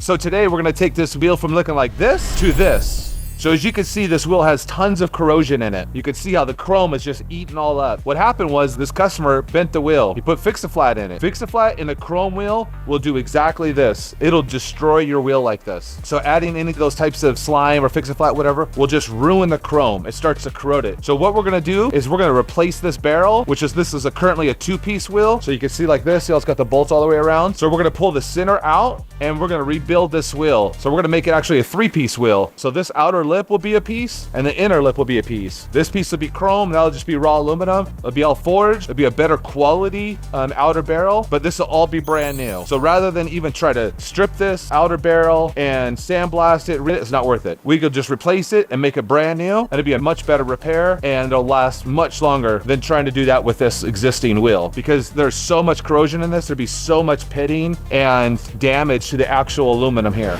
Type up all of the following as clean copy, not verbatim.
So today we're gonna take this wheel from looking like this to this. So as you can see, this wheel has tons of corrosion in it. You can see how the chrome is just eaten all up. What happened was this customer bent the wheel. He put Fix-A-Flat in it. Fix-A-Flat in a chrome wheel will do exactly this. It'll destroy your wheel like this. So adding any of those types of slime or Fix-A-Flat, whatever, will just ruin the chrome. It starts to corrode it. So what we're gonna do is we're gonna replace this barrel, this is currently a 2-piece wheel. So you can see like this, see how it's got the bolts all the way around. So we're gonna pull the center out and we're gonna rebuild this wheel. So we're gonna make it actually a 3-piece wheel. So this outer lip will be a piece and the inner lip will be a piece. This piece will be chrome, that'll just be raw aluminum. It'll be all forged, it'll be a better quality outer barrel, but this will all be brand new. So rather than even try to strip this outer barrel and sandblast it, it's not worth it. We could just replace it and make it brand new, and it'd be a much better repair and it'll last much longer than trying to do that with this existing wheel, because there's so much corrosion in this, there'd be so much pitting and damage to the actual aluminum here.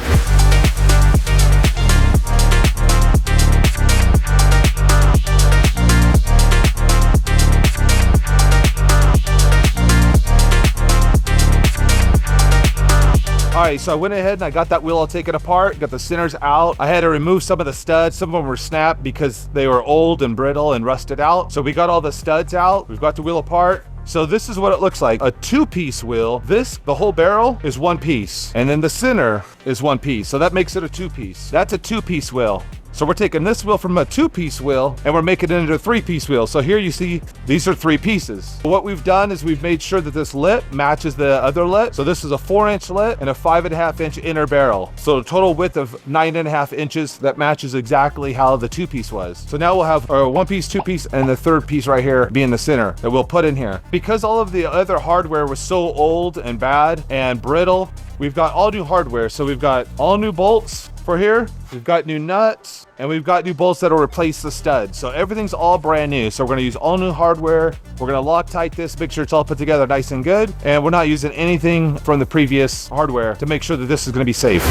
All right, so I went ahead and I got that wheel all taken apart, got the centers out. I had to remove some of the studs. Some of them were snapped because they were old and brittle and rusted out. So we got all the studs out. We've got the wheel apart. So this is what it looks like, a 2-piece wheel. The whole barrel is 1 piece, and then the center is 1 piece. So that makes it a 2-piece. That's a 2-piece wheel. So we're taking this wheel from a 2-piece wheel and we're making it into a 3-piece wheel. So here you see, these are 3 pieces. What we've done is we've made sure that this lip matches the other lip. So this is a 4-inch lip and a 5.5-inch inner barrel. So a total width of 9.5 inches that matches exactly how the 2-piece was. So now we'll have our 1-piece, 2-piece, and the 3rd piece right here being the center that we'll put in here. Because all of the other hardware was so old and bad and brittle, we've got all new hardware. So we've got all new bolts for here, we've got new nuts, and we've got new bolts that'll replace the studs. So everything's all brand new. So we're gonna use all new hardware. We're gonna Loctite this, make sure it's all put together nice and good. And we're not using anything from the previous hardware to make sure that this is gonna be safe.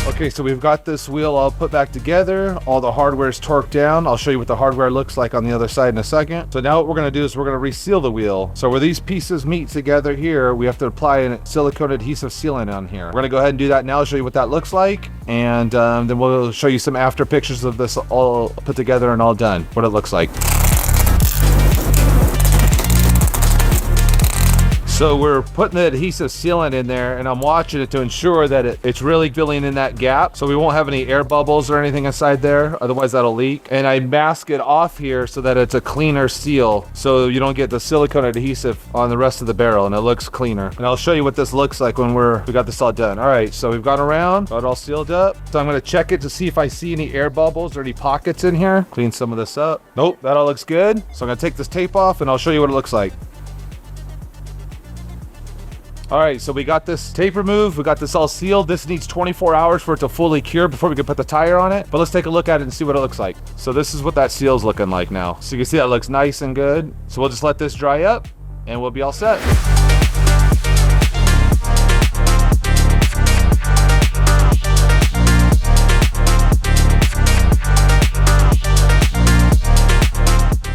Okay, so we've got this wheel all put back together. All the hardware is torqued down. I'll show you what the hardware looks like on the other side in a second. So now what we're gonna do is we're gonna reseal the wheel. So where these pieces meet together here, we have to apply a silicone adhesive sealant on here. We're gonna go ahead and do that now, show you what that looks like. And then we'll show you some after pictures of this all put together and all done, what it looks like. So we're putting the adhesive sealant in there and I'm watching it to ensure that it's really filling in that gap. So we won't have any air bubbles or anything inside there, otherwise that'll leak. And I mask it off here so that it's a cleaner seal. So you don't get the silicone adhesive on the rest of the barrel and it looks cleaner. And I'll show you what this looks like when we got this all done. All right, so we've gone around, got it all sealed up. So I'm gonna check it to see if I see any air bubbles or any pockets in here. Clean some of this up. Nope, that all looks good. So I'm gonna take this tape off and I'll show you what it looks like. All right, so we got this tape removed. We got this all sealed. This needs 24 hours for it to fully cure before we can put the tire on it. But let's take a look at it and see what it looks like. So this is what that seal's looking like now. So you can see that looks nice and good. So we'll just let this dry up and we'll be all set.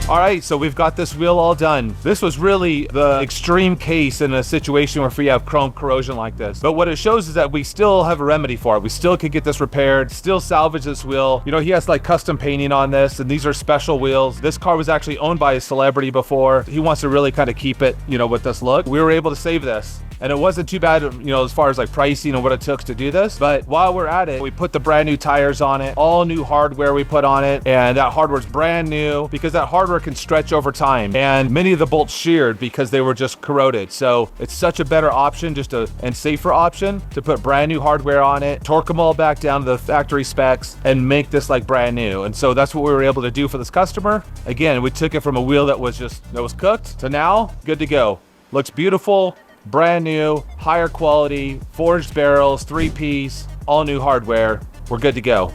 All right, so we've got this wheel all done. This was really the extreme case in a situation where we have chrome corrosion like this. But what it shows is that we still have a remedy for it. We still could get this repaired, still salvage this wheel. You know, he has like custom painting on this, and these are special wheels. This car was actually owned by a celebrity before. He wants to really kind of keep it, you know, with this look. We were able to save this. And it wasn't too bad, you know, as far as like pricing and what it took to do this. But while we're at it, we put the brand new tires on it, all new hardware we put on it. And that hardware's brand new because that hardware can stretch over time. And many of the bolts sheared because they were just corroded. So it's such a better option, and safer option to put brand new hardware on it, torque them all back down to the factory specs and make this like brand new. And so that's what we were able to do for this customer. Again, we took it from a wheel that was cooked to now good to go. Looks beautiful. Brand new, higher quality, forged barrels, 3-piece, all new hardware. We're good to go.